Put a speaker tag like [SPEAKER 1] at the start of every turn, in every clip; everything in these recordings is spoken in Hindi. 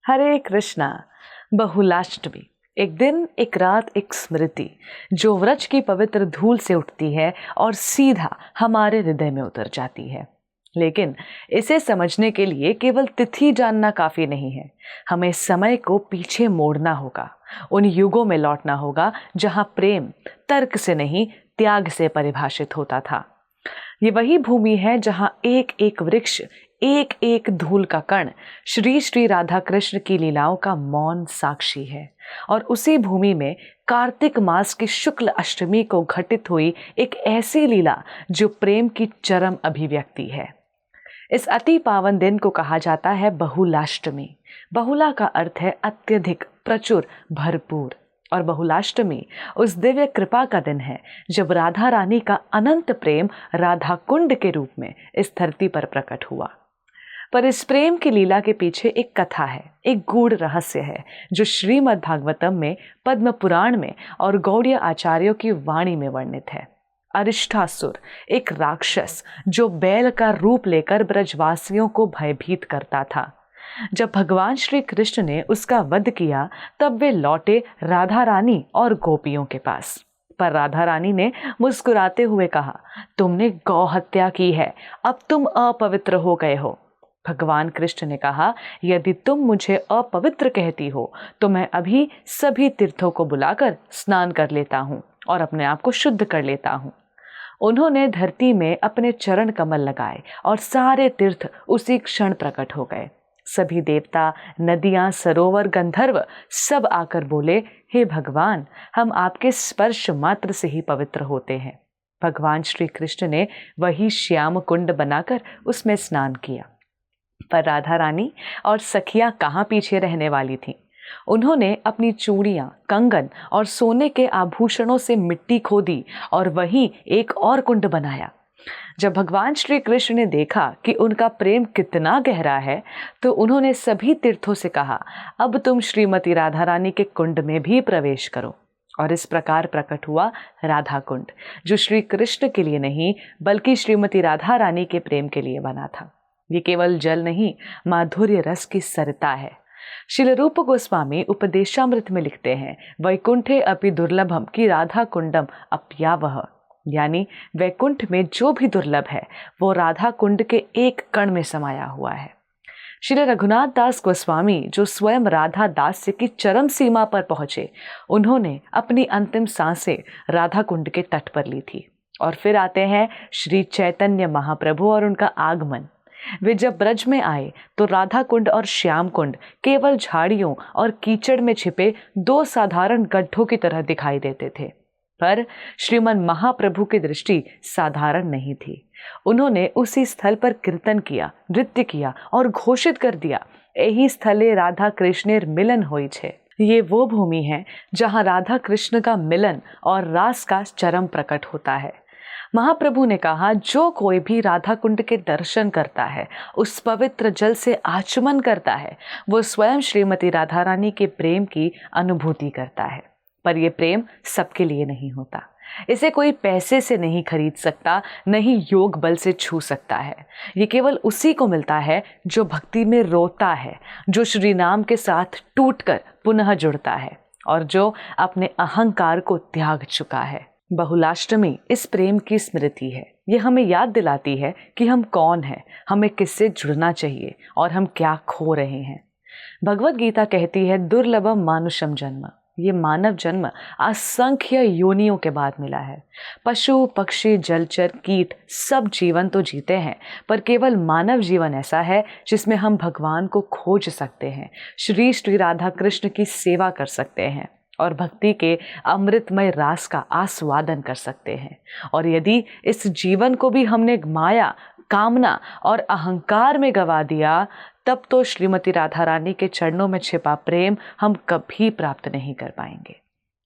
[SPEAKER 1] हरे कृष्णा। बहुलाष्टमी। एक दिन, एक रात, एक स्मृति जो व्रज की पवित्र धूल से उठती है और सीधा हमारे हृदय में उतर जाती है। लेकिन इसे समझने के लिए केवल तिथि जानना काफी नहीं है। हमें समय को पीछे मोड़ना होगा, उन युगों में लौटना होगा जहां प्रेम तर्क से नहीं, त्याग से परिभाषित होता था। ये वही भूमि है जहां एक एक वृक्ष, एक एक धूल का कण श्री श्री राधा कृष्ण की लीलाओं का मौन साक्षी है। और उसी भूमि में कार्तिक मास की शुक्ल अष्टमी को घटित हुई एक ऐसी लीला जो प्रेम की चरम अभिव्यक्ति है। इस अति पावन दिन को कहा जाता है बहुलाष्टमी। बहुला का अर्थ है अत्यधिक, प्रचुर, भरपूर। और बहुलाष्टमी उस दिव्य कृपा का दिन है जब राधा रानी का अनंत प्रेम राधा कुंड के रूप में इस धरती पर प्रकट हुआ। पर इस प्रेम की लीला के पीछे एक कथा है, एक गूढ़ रहस्य है जो श्रीमद् भागवतम में, पद्म पुराण में और गौड़ीय आचार्यों की वाणी में वर्णित है। अरिष्टासुर, एक राक्षस जो बैल का रूप लेकर ब्रजवासियों को भयभीत करता था। जब भगवान श्री कृष्ण ने उसका वध किया तब वे लौटे राधा रानी और गोपियों के पास। पर राधा रानी ने मुस्कुराते हुए कहा, तुमने गौ हत्या की है, अब तुम अपवित्र हो गए हो। भगवान कृष्ण ने कहा, यदि तुम मुझे अपवित्र कहती हो तो मैं अभी सभी तीर्थों को बुलाकर स्नान कर लेता हूँ और अपने आप को शुद्ध कर लेता हूँ। उन्होंने धरती में अपने चरण कमल लगाए और सारे तीर्थ उसी क्षण प्रकट हो गए। सभी देवता, नदियां, सरोवर, गंधर्व सब आकर बोले, हे भगवान, हम आपके स्पर्श मात्र से ही पवित्र होते हैं। भगवान श्री कृष्ण ने वही श्याम कुंड बनाकर उसमें स्नान किया। पर राधा रानी और सखियां कहाँ पीछे रहने वाली थीं। उन्होंने अपनी चूड़ियां, कंगन और सोने के आभूषणों से मिट्टी खोदी और वहीं एक और कुंड बनाया। जब भगवान श्री कृष्ण ने देखा कि उनका प्रेम कितना गहरा है तो उन्होंने सभी तीर्थों से कहा, अब तुम श्रीमती राधा रानी के कुंड में भी प्रवेश करो। और इस प्रकार प्रकट हुआ राधा कुंड, जो श्री कृष्ण के लिए नहीं बल्कि श्रीमती राधा रानी के प्रेम के लिए बना था। ये केवल जल नहीं, माधुर्य रस की सरिता है। श्रील रूप गोस्वामी उपदेशामृत में लिखते हैं, वैकुंठे अपि दुर्लभम की राधा कुंडम अप्यावह, यानी वैकुंठ में जो भी दुर्लभ है वो राधा कुंड के एक कण में समाया हुआ है। श्री रघुनाथ दास गोस्वामी, जो स्वयं राधा दास्य की चरम सीमा पर पहुंचे, उन्होंने अपनी अंतिम सांसें राधा कुंड के तट पर ली थी। और फिर आते हैं श्री चैतन्य महाप्रभु और उनका आगमन। वे जब ब्रज में आए तो राधा कुंड और श्याम कुंड केवल झाड़ियों और कीचड़ में छिपे दो साधारण गड्ढों की तरह दिखाई देते थे। पर श्रीमन महाप्रभु की दृष्टि साधारण नहीं थी। उन्होंने उसी स्थल पर कीर्तन किया, नृत्य किया और घोषित कर दिया, यही स्थले राधा कृष्णेर मिलन होई छे। ये वो भूमि है जहां राधा कृष्ण का मिलन और रास का चरम प्रकट होता है। महाप्रभु ने कहा, जो कोई भी राधा कुंड के दर्शन करता है, उस पवित्र जल से आचमन करता है, वो स्वयं श्रीमती राधा रानी के प्रेम की अनुभूति करता है। पर यह प्रेम सबके लिए नहीं होता। इसे कोई पैसे से नहीं खरीद सकता, नहीं योग बल से छू सकता है। ये केवल उसी को मिलता है जो भक्ति में रोता है, जो श्री नाम के साथ टूटकर पुनः जुड़ता है और जो अपने अहंकार को त्याग चुका है। बहुलाष्टमी इस प्रेम की स्मृति है। ये हमें याद दिलाती है कि हम कौन हैं, हमें किससे जुड़ना चाहिए और हम क्या खो रहे हैं। भगवत गीता कहती है, दुर्लभम मानुषम जन्म। ये मानव जन्म असंख्य योनियों के बाद मिला है। पशु, पक्षी, जलचर, कीट सब जीवन तो जीते हैं, पर केवल मानव जीवन ऐसा है जिसमें हम भगवान को खोज सकते हैं, श्री श्री राधा कृष्ण की सेवा कर सकते हैं और भक्ति के अमृतमय रास का आस्वादन कर सकते हैं। और यदि इस जीवन को भी हमने माया, कामना और अहंकार में गवा दिया, तब तो श्रीमती राधा रानी के चरणों में छिपा प्रेम हम कभी प्राप्त नहीं कर पाएंगे।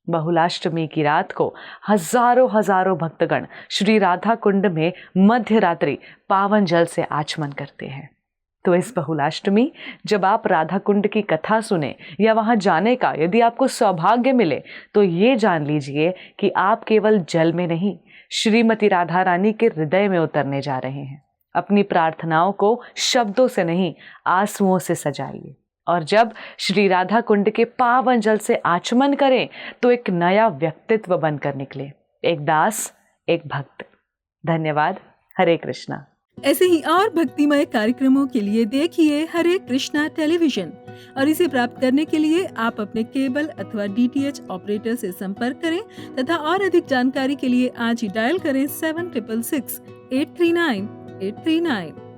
[SPEAKER 1] बहुलाष्टमी की रात को हजारों हजारों भक्तगण श्री राधा कुंड में मध्य रात्रि पावन जल से आचमन करते हैं। तो इस बहुलाष्टमी जब आप राधा कुंड की कथा सुने या वहां जाने का यदि आपको सौभाग्य मिले, तो ये जान लीजिए कि आप केवल जल में नहीं, श्रीमती राधा रानी के हृदय में उतरने जा रहे हैं। अपनी प्रार्थनाओं को शब्दों से नहीं, आंसुओं से सजाइए और जब श्री राधा कुंड के पावन जल से आचमन करें तो एक नया व्यक्तित्व बनकर निकले, एक दास, एक भक्त। धन्यवाद। हरे कृष्णा।
[SPEAKER 2] ऐसे ही और भक्तिमय कार्यक्रमों के लिए देखिए हरे कृष्णा टेलीविजन, और इसे प्राप्त करने के लिए आप अपने केबल अथवा DTH ऑपरेटर से संपर्क करें तथा और अधिक जानकारी के लिए आज ही डायल करें 7666 839 839।